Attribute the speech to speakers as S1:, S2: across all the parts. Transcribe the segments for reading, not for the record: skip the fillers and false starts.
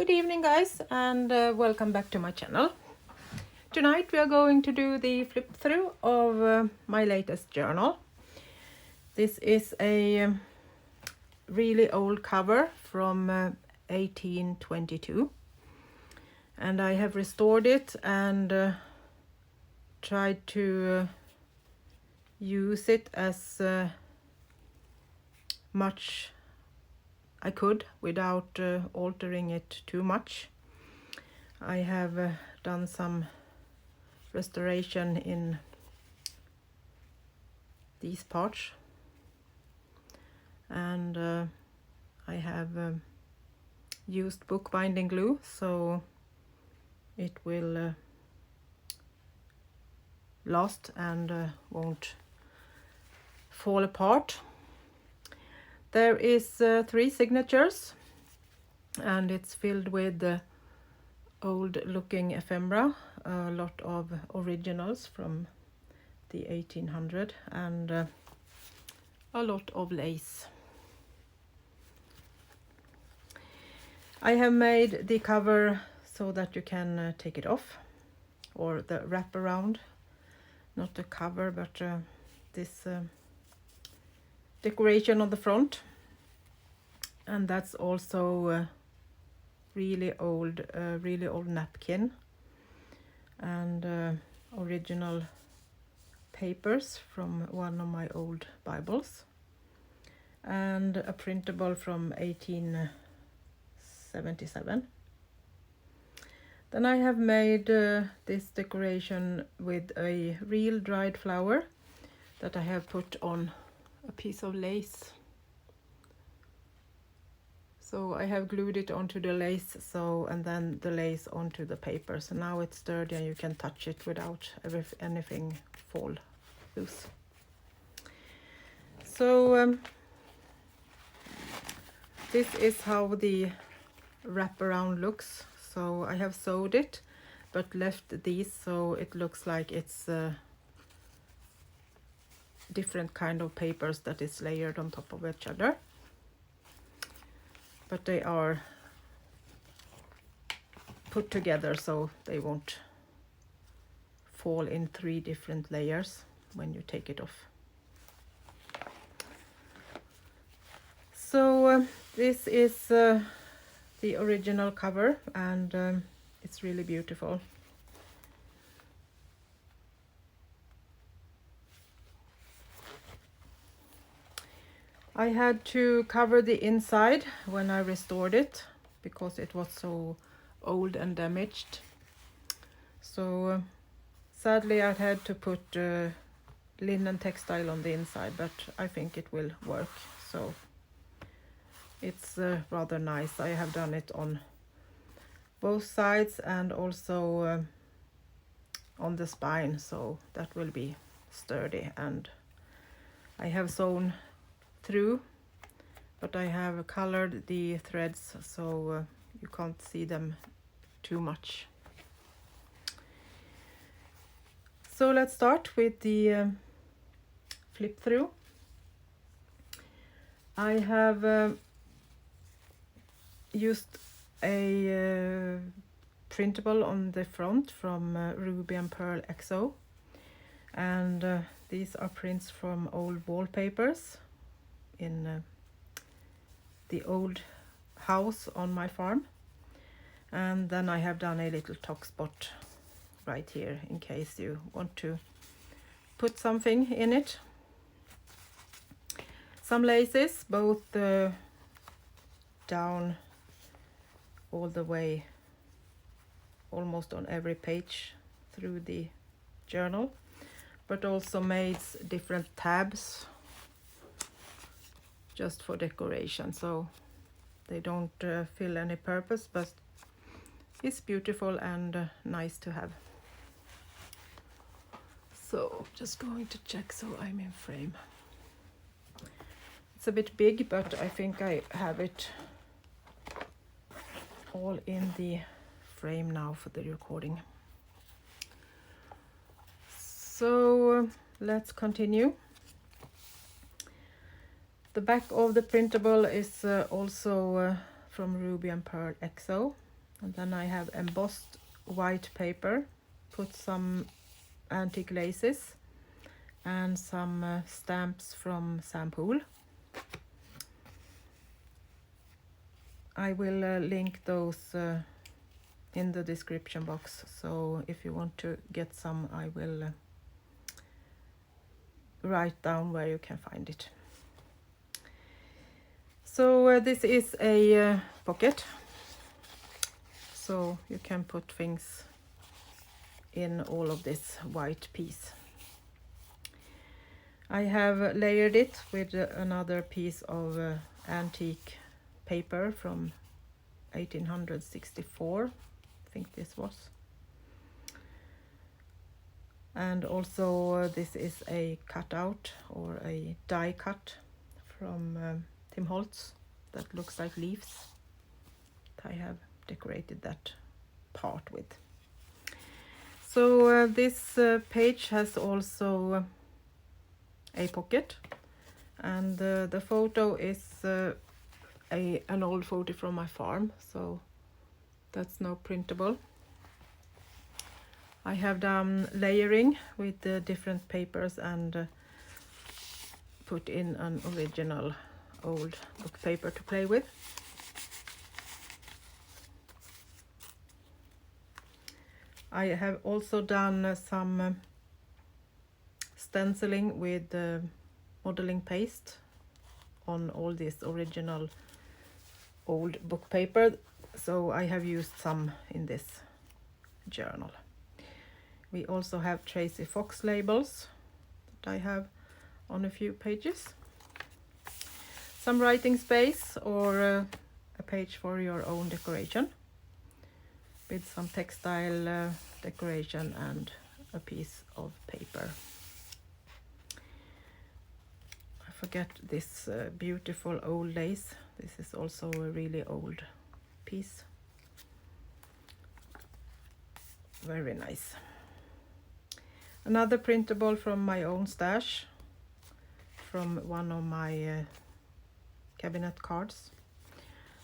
S1: Good evening guys, and welcome back to my channel. Tonight we are going to do the flip through of my latest journal. This is a really old cover from 1822, and I have restored it and tried to use it as much I could without altering it too much. I have done some restoration in these parts, and I have used bookbinding glue so it will last and won't fall apart. There is 3 signatures, and it's filled with old looking ephemera, a lot of originals from the 1800s, and a lot of lace. I have made the cover so that you can take it off, or the wrap around, not the cover, but this decoration on the front. And that's also really old napkin, and original papers from one of my old Bibles, and a printable from 1877. Then I have made this decoration with a real dried flower that I have put on a piece of lace. So I have glued it onto the lace, and then the lace onto the paper. So now it's sturdy and you can touch it without anything fall loose. So this is how the wraparound looks. So I have sewed it, but left these so it looks like it's different kind of papers that is layered on top of each other, but they are put together so they won't fall in 3 different layers when you take it off. So this is the original cover, and it's really beautiful. I had to cover the inside when I restored it because it was so old and damaged. So sadly I had to put linen textile on the inside, but I think it will work. So it's rather nice. I have done it on both sides and also on the spine, so that will be sturdy. And I have sewn through, but I have colored the threads so you can't see them too much. So let's start with the flip through. I have used a printable on the front from RubyandPearlxo, and these are prints from old wallpapers in the old house on my farm. And then I have done a little tuck spot right here in case you want to put something in it. Some laces, both down all the way, almost on every page through the journal, but also made different tabs just for decoration, so they don't fill any purpose, but it's beautiful and nice to have. So just going to check so I'm in frame. It's a bit big, but I think I have it all in the frame now for the recording. So let's continue. The back of the printable is also from RubyandPearlxo, And then I have embossed white paper, put some antique laces and some stamps from Poole. I will link those in the description box, so if you want to get some, I will write down where you can find it. So this is a pocket, so you can put things in all of this white piece. I have layered it with another piece of antique paper from 1864, I think this was. And also this is a cutout or a die cut from Tim Holtz that looks like leaves. I have decorated that part with. So this page has also a pocket, and the photo is an old photo from my farm, so that's no printable. I have done layering with the different papers and put in an original old book paper to play with. I have also done some stenciling with modeling paste on all this original old book paper, so I have used some in this journal. We also have Tracie Fox labels that I have on a few pages. Some writing space or a page for your own decoration with some textile decoration and a piece of paper. I forget this beautiful old lace. This is also a really old piece. Very nice. Another printable from my own stash, from one of my cabinet cards.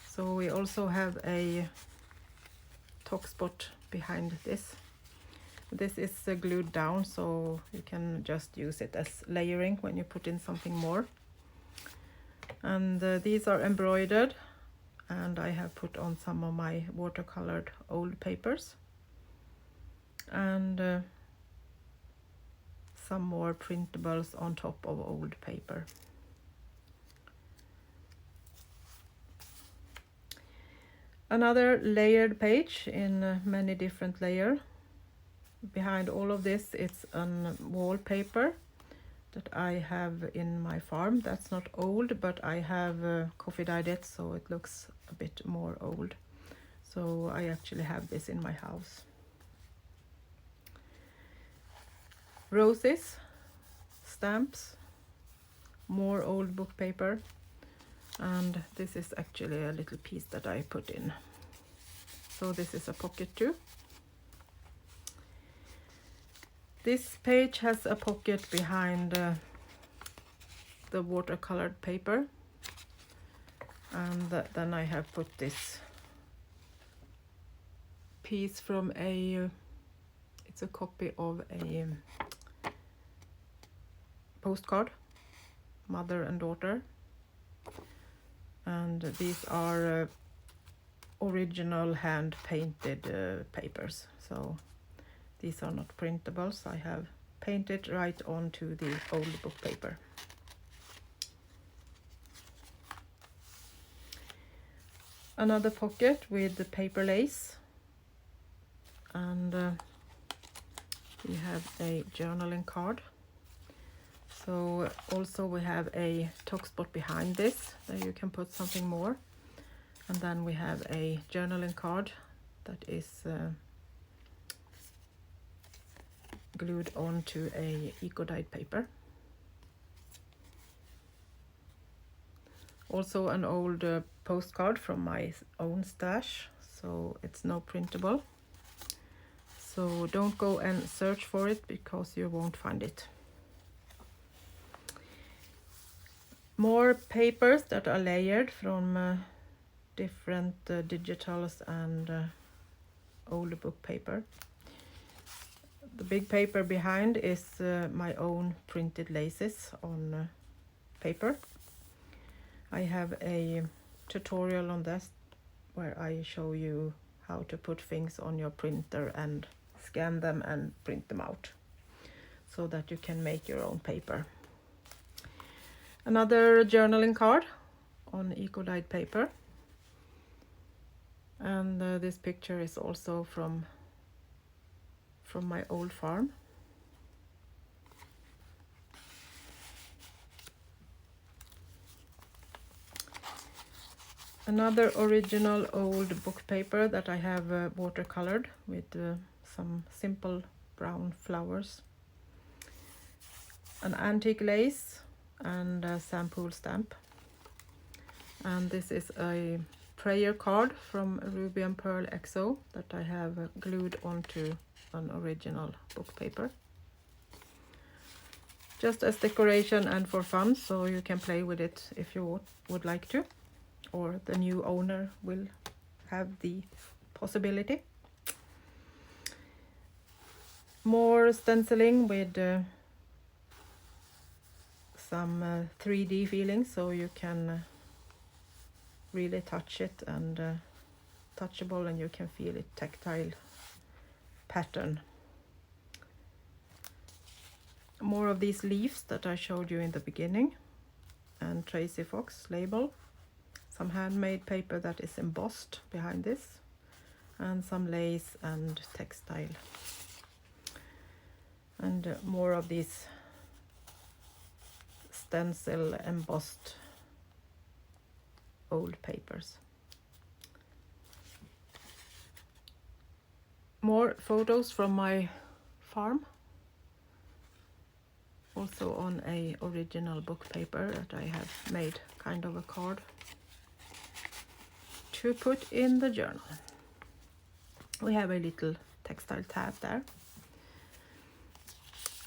S1: So we also have a top spot behind this. This is glued down, so you can just use it as layering when you put in something more. And these are embroidered, and I have put on some of my watercolored old papers. And some more printables on top of old paper. Another layered page in many different layers. Behind all of this, it's a wallpaper that I have in my farm. That's not old, but I have coffee dyed it, so it looks a bit more old. So I actually have this in my house. Roses, stamps, more old book paper, and this is actually a little piece that I put in. So this is a pocket too. This page has a pocket behind the watercolored paper, and then I have put this piece from it's a copy of a postcard, mother and daughter, and these are original hand painted papers, so these are not printables. I have painted right onto the old book paper. Another pocket with the paper lace, and we have a journaling card. So also we have a top spot behind this that you can put something more, and then we have a journaling card that is glued onto a eco-dyed paper. Also an old postcard from my own stash, so it's no printable. So don't go and search for it because you won't find it. More papers that are layered from different digitals and old book paper. The big paper behind is my own printed laces on paper. I have a tutorial on this where I show you how to put things on your printer and scan them and print them out so that you can make your own paper. Another journaling card on eco-dyed paper, and this picture is also from my old farm. Another original old book paper that I have watercolored with some simple brown flowers, an antique lace and a Poole stamp. And this is a prayer card from RubyandPearlxo that I have glued onto an original book paper, just as decoration and for fun, so you can play with it if you would like to, or the new owner will have the possibility. More stenciling with some 3D feeling, so you can really touch it and touchable, and you can feel it tactile pattern. More of these leaves that I showed you in the beginning, and Tracie Fox label. Some handmade paper that is embossed behind this, and some lace and textile. And more of these stencil embossed old papers. More photos from my farm, also on a original book paper that I have made kind of a card to put in the journal. We have a little textile tab there.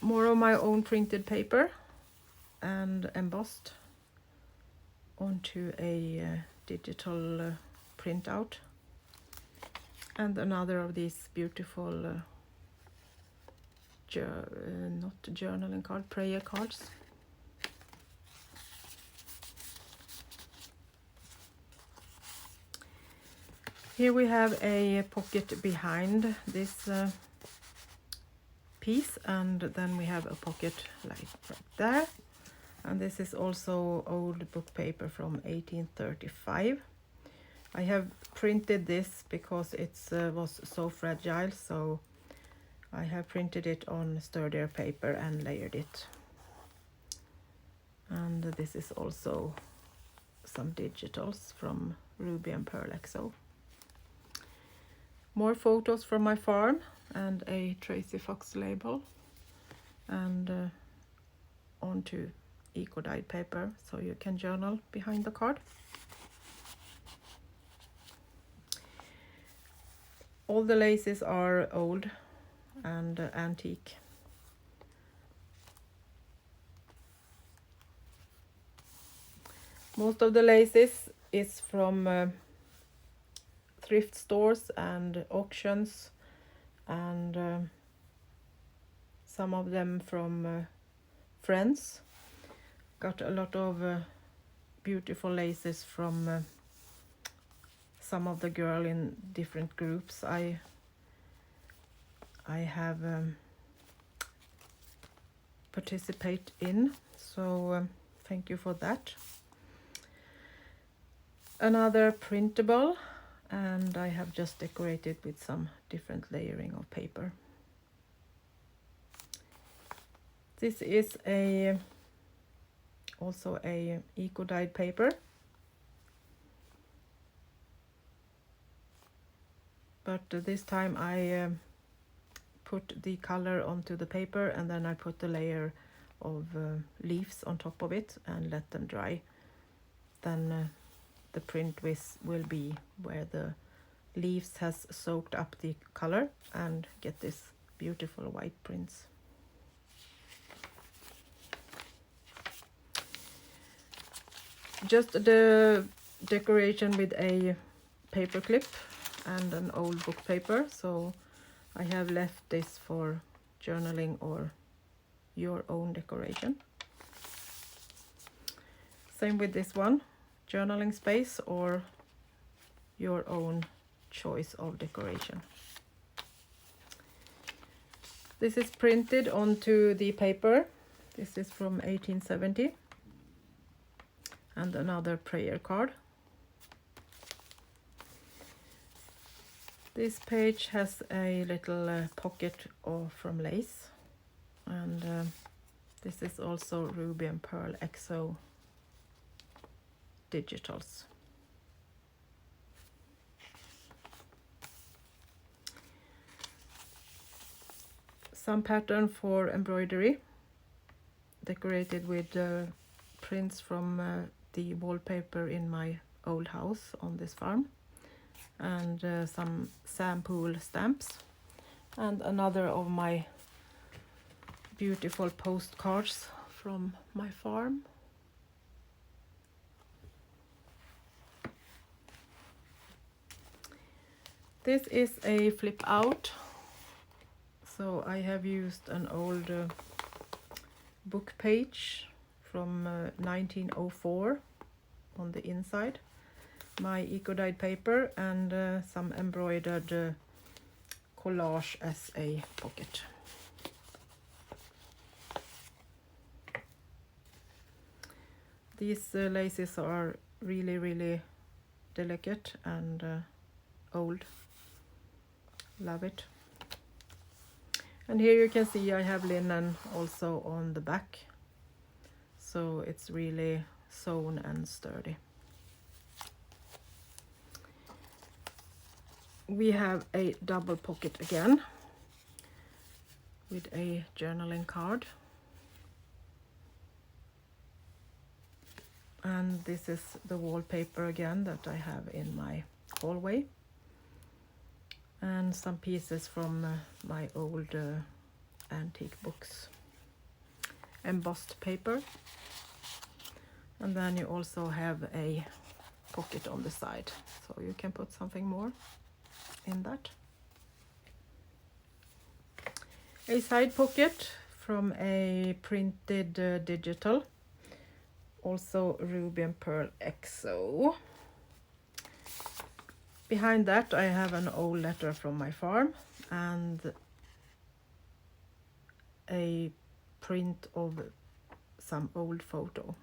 S1: More of my own printed paper and embossed onto a digital printout, and another of these beautiful not journaling card, prayer cards. Here we have a pocket behind this piece, and then we have a pocket like right there. And this is also old book paper from 1835. I have printed this because it was so fragile, so I have printed it on sturdier paper and layered it. And this is also some digitals from RubyandPearlxo. More photos from my farm and a Tracie Fox label, and onto eco-dyed paper, so you can journal behind the card. All the laces are old and antique. Most of the laces is from thrift stores and auctions, and some of them from friends. Got a lot of beautiful laces from some of the girl in different groups I have participate in, so thank you for that. Another printable, and I have just decorated with some different layering of paper. This is also a eco-dyed paper, but this time I put the color onto the paper, and then I put a layer of leaves on top of it and let them dry. Then the print will be where the leaves has soaked up the color and get this beautiful white prints. Just the decoration with a paper clip and an old book paper, so I have left this for journaling or your own decoration. Same with this one, journaling space or your own choice of decoration. This is printed onto the paper. This is from 1870. And another prayer card. This page has a little pocket from lace. And this is also RubyandPearlxo digitals. Some pattern for embroidery, decorated with prints from the wallpaper in my old house on this farm, and some Poole stamps, and another of my beautiful postcards from my farm. This is a flip out. So I have used an old book page from 1904 on the inside, my eco-dyed paper, and some embroidered collage as a pocket. These laces are really delicate and old. Love it. And here you can see I have linen also on the back, so it's really sewn and sturdy. We have a double pocket again with a journaling card, and this is the wallpaper again that I have in my hallway, and some pieces from my old antique books. Embossed paper, and then you also have a pocket on the side, so you can put something more in that. A side pocket from a printed digital, also RubyandPearlxo. Behind that I have an old letter from my farm and a print of some old photo.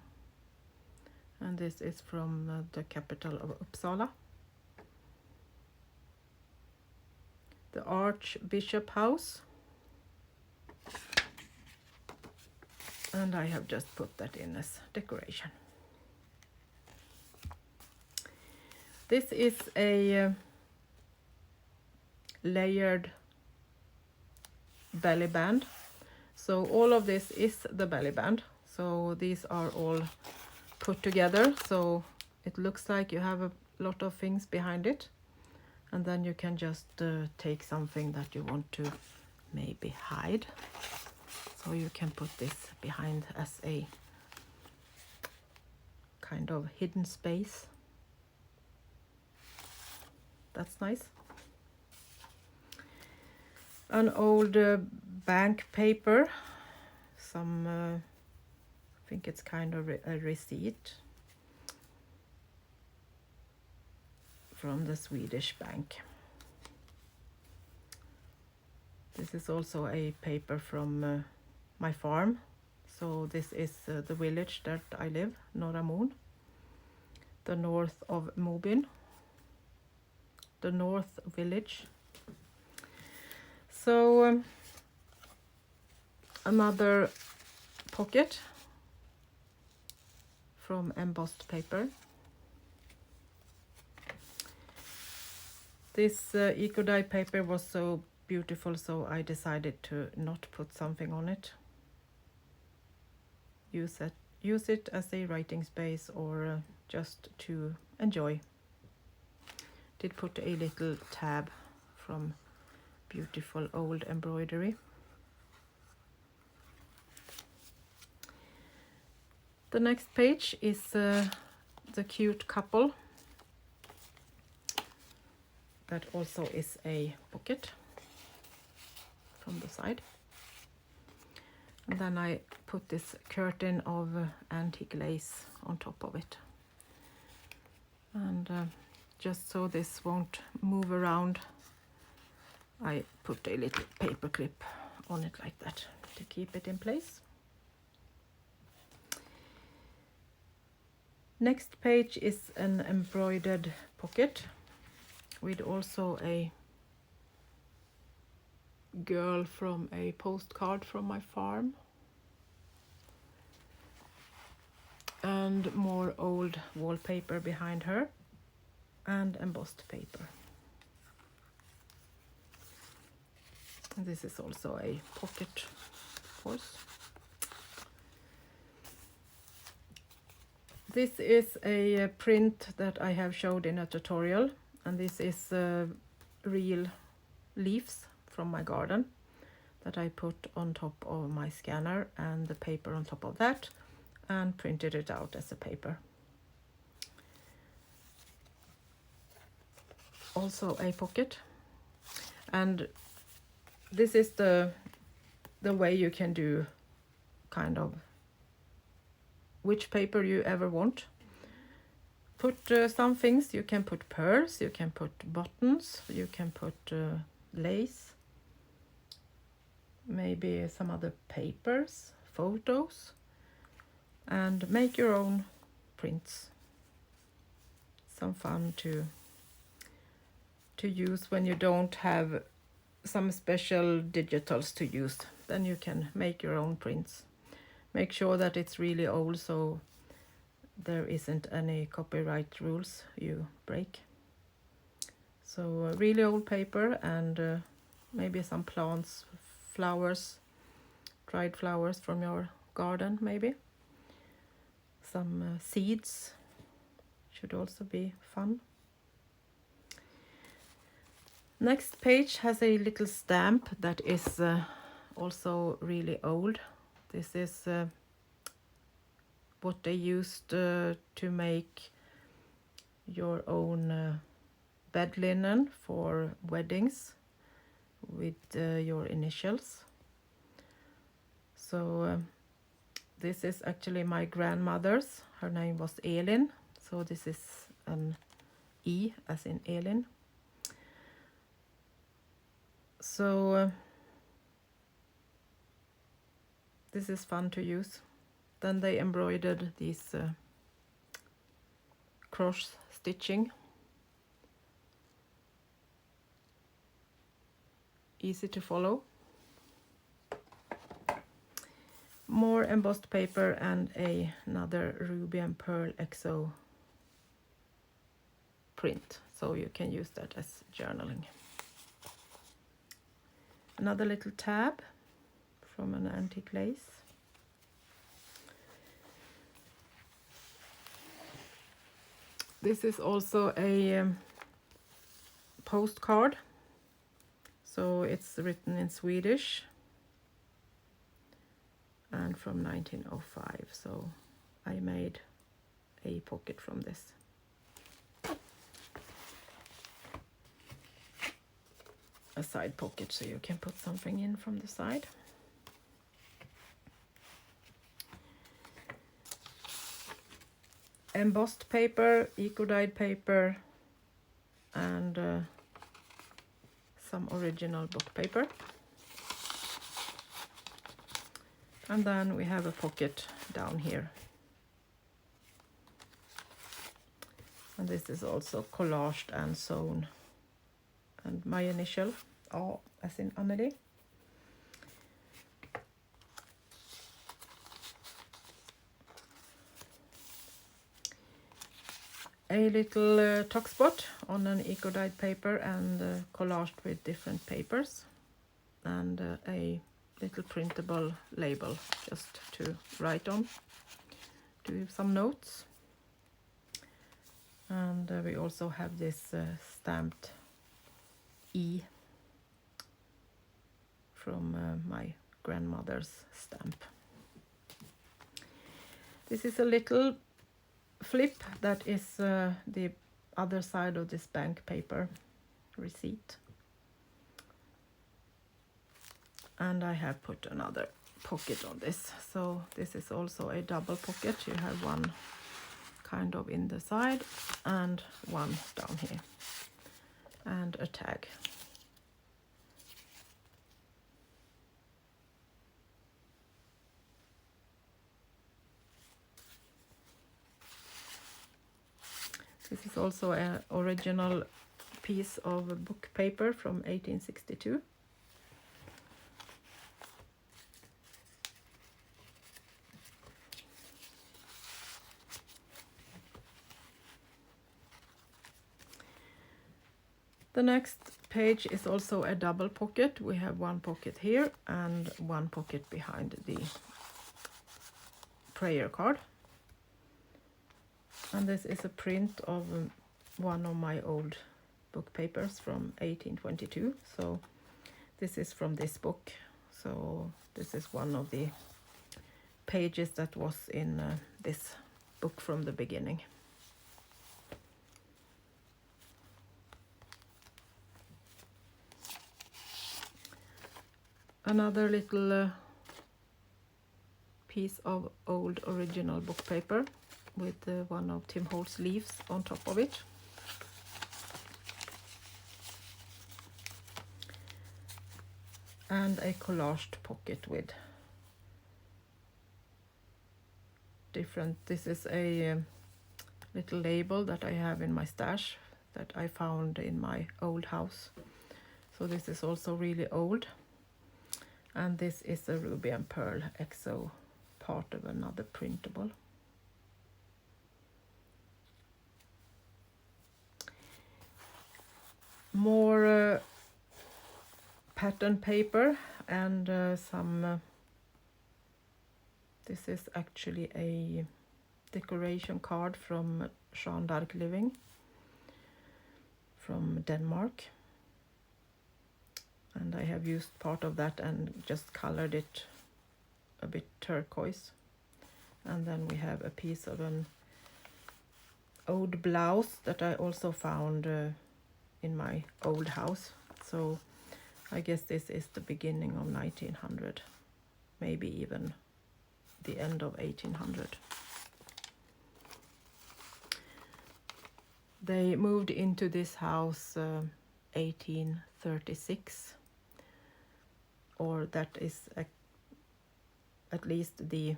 S1: And this is from the capital of Uppsala. The Archbishop House. And I have just put that in as decoration. This is a layered belly band. So all of this is the belly band. So these are all put together. So it looks like you have a lot of things behind it. And then you can just take something that you want to maybe hide. So you can put this behind as a kind of hidden space. That's nice. An old bank paper, some I think it's kind of a receipt from the Swedish bank. This is also a paper from my farm. So this is the village that I live, Norra Moon, the north of Mobin, the north village. So another pocket from embossed paper. This eco-dye paper was so beautiful, so I decided to not put something on it. Use it as a writing space or just to enjoy. Did put a little tab from beautiful old embroidery. The next page is the cute couple. that also is a pocket from the side. And then I put this curtain of antique lace on top of it. And just so this won't move around, I put a little paper clip on it like that to keep it in place. Next page is an embroidered pocket with also a girl from a postcard from my farm. And more old wallpaper behind her and embossed paper. And this is also a pocket, of course. This is a print that I have showed in a tutorial, and this is real leaves from my garden that I put on top of my scanner and the paper on top of that, and printed it out as a paper. Also a pocket, and this is the way you can do kind of which paper you ever want. Put some things, you can put pearls, you can put buttons, you can put lace, maybe some other papers, photos, and make your own prints. Some fun to use when you don't have some special digitals to use. Then you can make your own prints. Make sure that it's really old so there isn't any copyright rules you break. So really old paper and maybe some plants, flowers, dried flowers from your garden maybe. Some seeds should also be fun. Next page has a little stamp that is also really old. This is what they used to make your own bed linen for weddings with your initials. So this is actually my grandmother's. Her name was Elin, so this is an E as in Elin. So this is fun to use. Then they embroidered these cross stitching. Easy to follow. More embossed paper and another RubyandPearlxo print, so you can use that as journaling. Another little tab from an antique lace. This is also a postcard, so it's written in Swedish and from 1905, so I made a pocket from this. A side pocket so you can put something in from the side. Embossed paper, eco-dyed paper, and some original book paper. And then we have a pocket down here. And this is also collaged and sewn. And my initial, A as in Anneli. A little tuck spot on an eco-dyed paper and collaged with different papers. And a little printable label just to write on, do some notes. And we also have this stamped E from my grandmother's stamp. This is a little flip that is the other side of this bank paper. receipt. And I have put another pocket on this, so this is also a double pocket. You have one kind of in the side and one down here, and a tag. This is also an original piece of book paper from 1862. The next page is also a double pocket. We have one pocket here and one pocket behind the prayer card. And this is a print of one of my old book papers from 1822. So this is from this book. So this is one of the pages that was in this book from the beginning. Another little piece of old original book paper with one of Tim Holt's leaves on top of it. And a collaged pocket with different, this is a little label that I have in my stash that I found in my old house. So this is also really old. And this is a RubyandPearlxo, part of another printable. More pattern paper and some, this is actually a decoration card from Jean d'Arc Living from Denmark. And I have used part of that and just colored it a bit turquoise. And then we have a piece of an old blouse that I also found in my old house. So I guess this is the beginning of 1900, maybe even the end of 1800. They moved into this house 1836, or that is at least the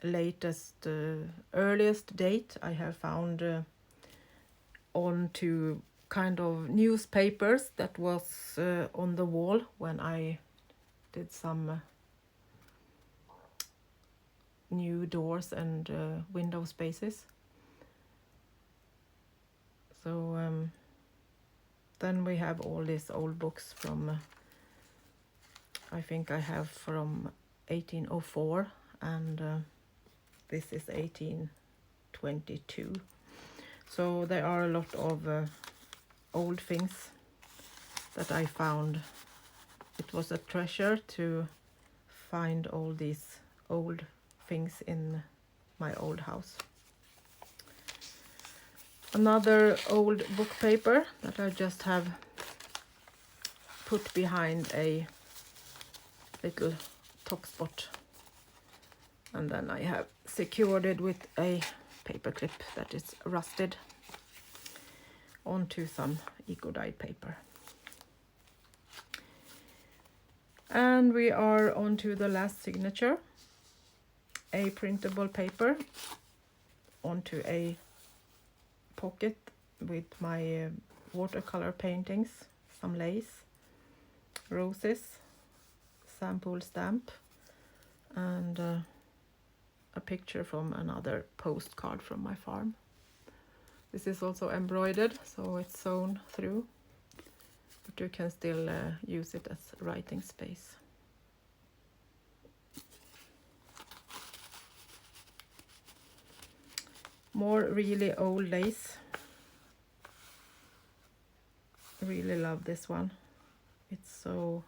S1: latest, earliest date I have found on to kind of newspapers that was on the wall when I did some new doors and window spaces. So then we have all these old books from, I think I have from 1804, and this is 1822. So there are a lot of old things that I found. It was a treasure to find all these old things in my old house. Another old book paper that I just have put behind a little top spot, and then I have secured it with a paper clip that is rusted onto some eco-dyed paper. And we are on to the last signature, a printable paper onto a pocket with my watercolor paintings, some lace, roses, some Poole stamp, and a picture from another postcard from my farm. This is also embroidered, so it's sewn through, but you can still use it as writing space. More really old lace. Really love this one. It's so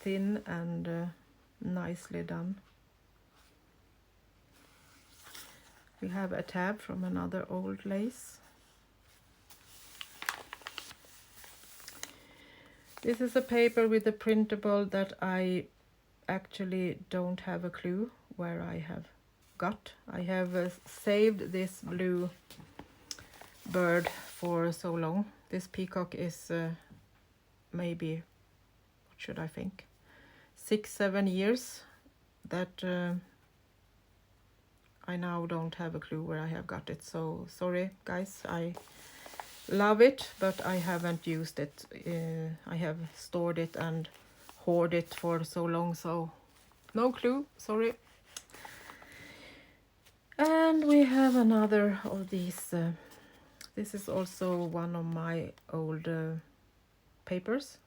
S1: thin and nicely done. We have a tab from another old lace. This is a paper with a printable that I actually don't have a clue where I have got. I have saved this blue bird for so long. This peacock is maybe, what should I think, 6-7 years that I now don't have a clue where I have got it. So sorry guys, I love it, but I haven't used it. I have stored it and hoarded it for so long, so no clue, sorry. And we have another of these. This is also one of my old papers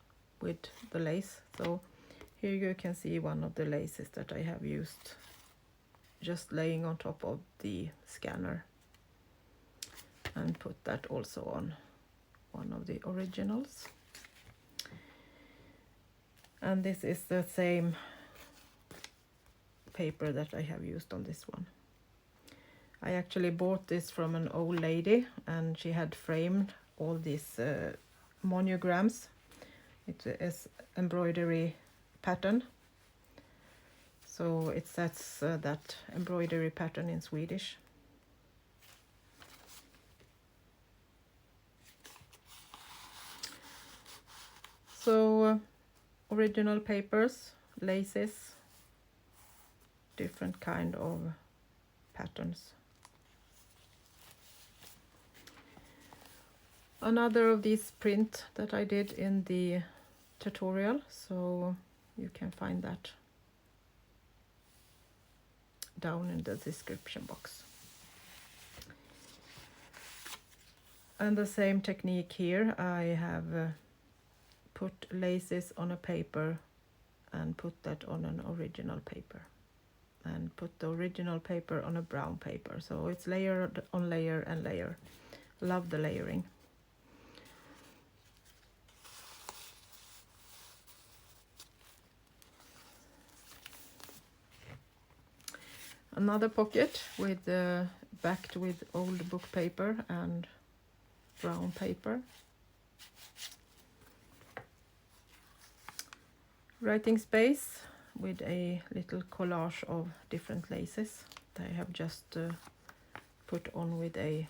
S1: with the lace. So here you can see one of the laces that I have used, just laying on top of the scanner, and put that also on one of the originals. And this is the same paper that I have used on this one. I actually bought this from an old lady, and she had framed all these monograms. It is embroidery pattern, so it says that embroidery pattern in Swedish. So original papers, laces, different kind of patterns. Another of these print that I did in the tutorial, so you can find that down in the description box. And the same technique here, I have put laces on a paper and put that on an original paper, and put the original paper on a brown paper, so it's layered on layer and layer. Love the layering. Another pocket with backed with old book paper and brown paper. Writing space with a little collage of different laces that I have just put on with a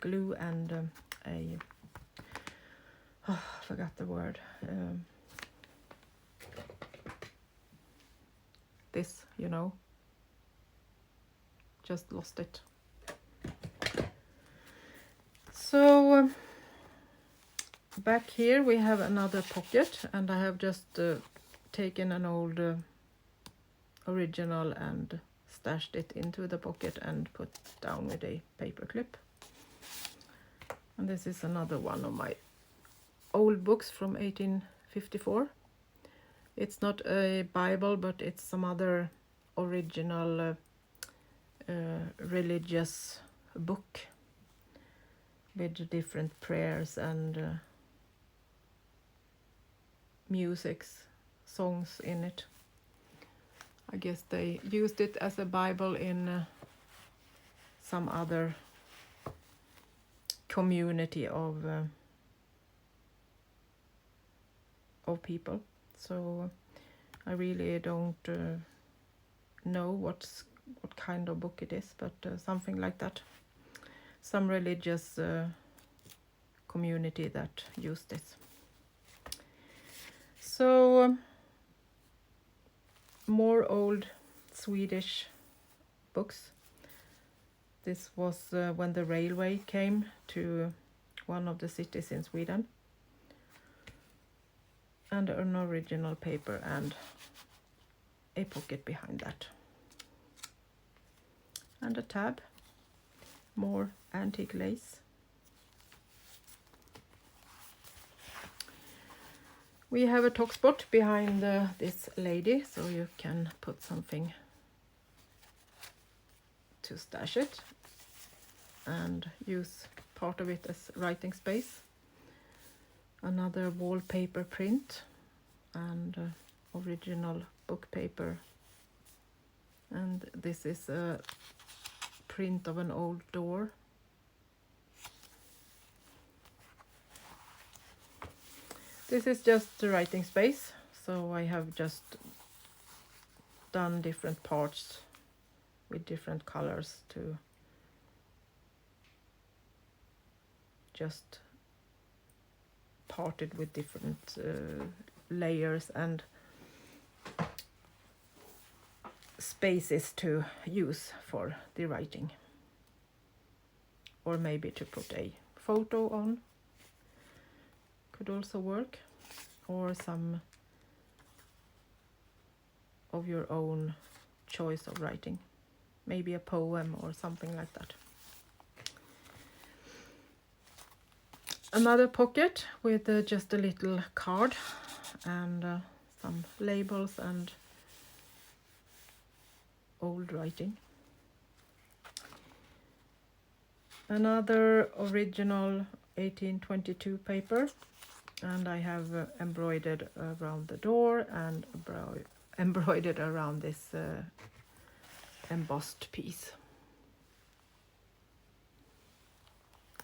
S1: glue and I forgot the word. This, you know, just lost it. So back here we have another pocket, and I have just taken an old original and stashed it into the pocket and put down with a paper clip. And this is another one of my old books from 1854. It's not a Bible, but it's some other original religious book with different prayers and musics, songs in it. I guess they used it as a Bible in some other community of people. So I really don't know what kind of book it is, but something like that. Some religious community that used this. So more old Swedish books. This was when the railway came to one of the cities in Sweden. And an original paper and a pocket behind that. And a tab. More antique lace. We have a talk spot behind this lady, so you can put something to stash it and use part of it as writing space. Another wallpaper print and original book paper. And this is a print of an old door. This is just the writing space, so I have just done different parts with different colors to just part it with different layers and spaces to use for the writing, or maybe to put a photo on could also work, or some of your own choice of writing, maybe a poem or something like that. Another pocket with just a little card and some labels and old writing. Another original 1822 paper, and I have embroidered around the door and embroidered around this embossed piece.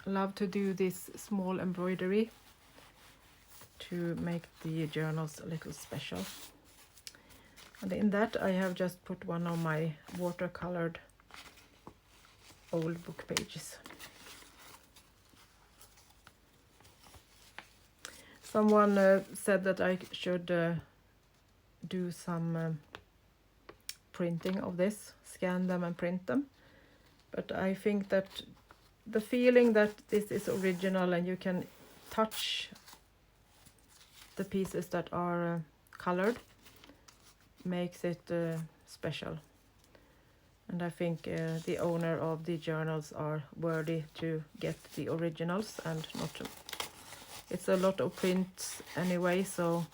S1: I love to do this small embroidery to make the journals a little special. And in that I have just put one of my watercolored old book pages. Someone said that I should do some printing of this, scan them and print them. But I think that the feeling that this is original and you can touch the pieces that are colored makes it special. And I think the owner of the journals are worthy to get the originals and not to. It's a lot of prints anyway, so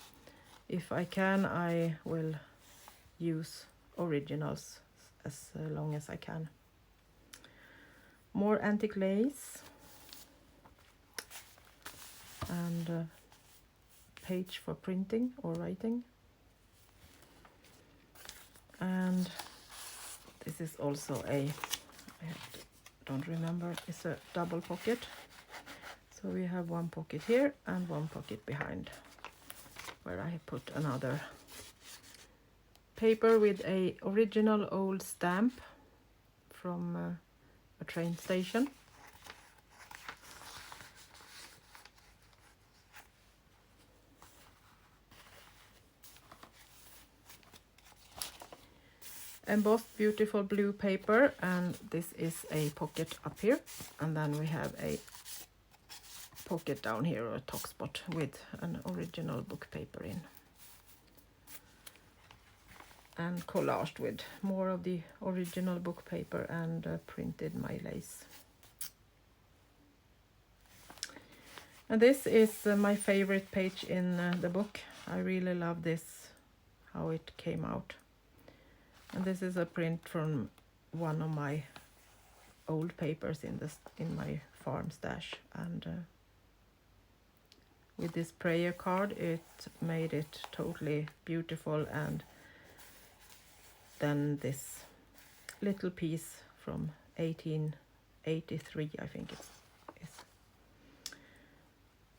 S1: if I can, I will use originals as long as I can. More antique lace and a page for printing or writing. And this is also don't remember, it's a double pocket. So we have one pocket here and one pocket behind, where I put another paper with a original old stamp from a train station. Embossed beautiful blue paper, and this is a pocket up here, and then we have a pocket down here, or a top spot with an original book paper in, and collaged with more of the original book paper and printed my lace. And this is my favorite page in the book. I really love this, how it came out. And this is a print from one of my old papers in my farm stash, and with this prayer card it made it totally beautiful. And then this little piece from 1883, I think it is.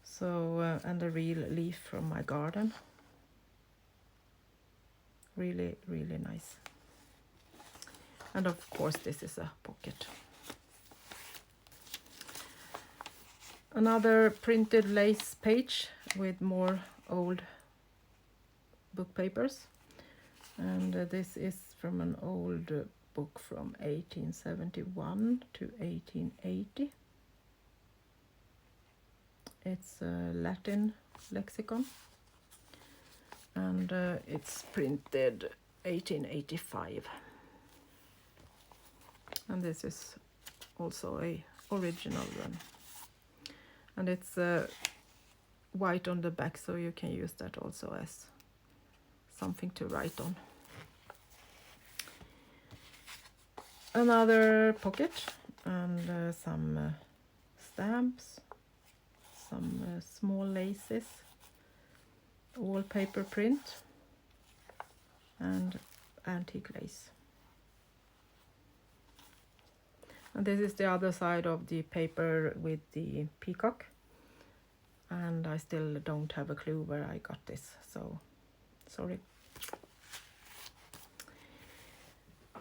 S1: So and a real leaf from my garden. Really, really nice. And of course this is a pocket. Another printed lace page with more old book papers. And this is from an old book from 1871 to 1880. It's a Latin lexicon. And it's printed 1885. And this is also a original one. And it's white on the back, so you can use that also as something to write on. Another pocket, and some stamps, some small laces, wallpaper print, and antique lace. And this is the other side of the paper with the peacock. And and I still don't have a clue where I got this, so sorry.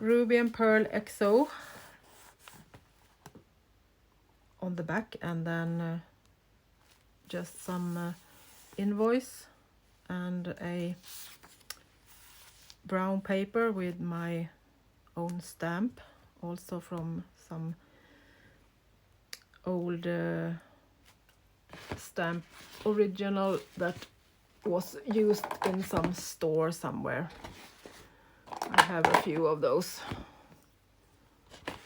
S1: RubyandPearlxo on the back, and then just some invoice and a brown paper with my own stamp, also from some old stamp original that was used in some store somewhere. I have a few of those.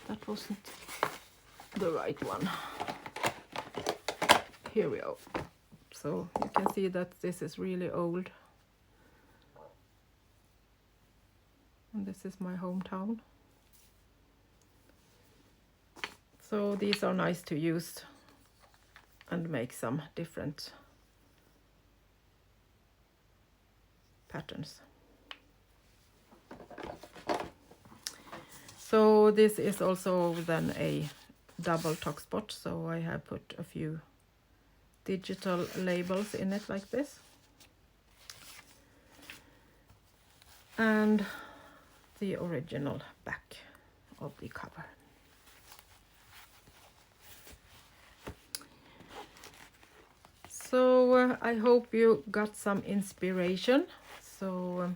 S1: That wasn't the right one. Here we go. So you can see that this is really old. And this is my hometown. So these are nice to use and make some different patterns. So this is also then a double tuck spot, so I have put a few digital labels in it like this. And the original back of the cover. So I hope you got some inspiration. So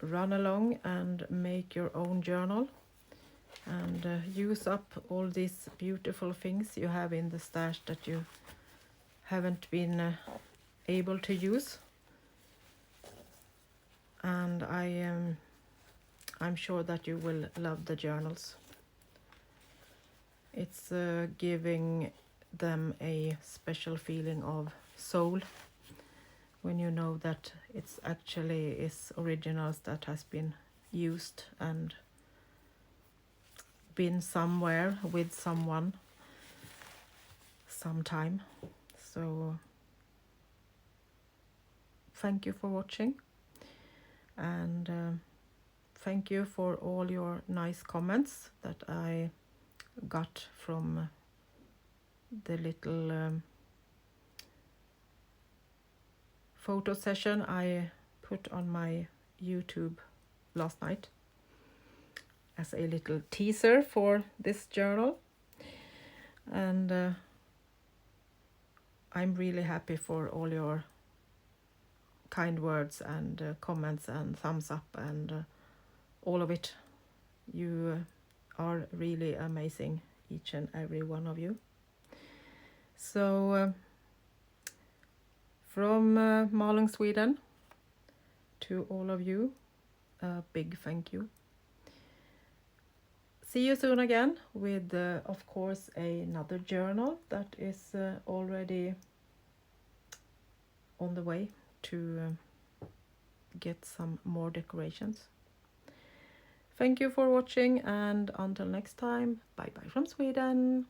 S1: run along and make your own journal and use up all these beautiful things you have in the stash that you haven't been able to use. And I'm sure that you will love the journals. It's giving them a special feeling of soul when you know that it's actually is originals that has been used and been somewhere with someone sometime. So thank you for watching, and thank you for all your nice comments that I got from the little photo session I put on my YouTube last night as a little teaser for this journal. And I'm really happy for all your kind words and comments and thumbs up and all of it. You are really amazing, each and every one of you. So from Malung, Sweden, to all of you, a big thank you. See you soon again with, of course, another journal that is already on the way to get some more decorations. Thank you for watching, and until next time, bye bye from Sweden.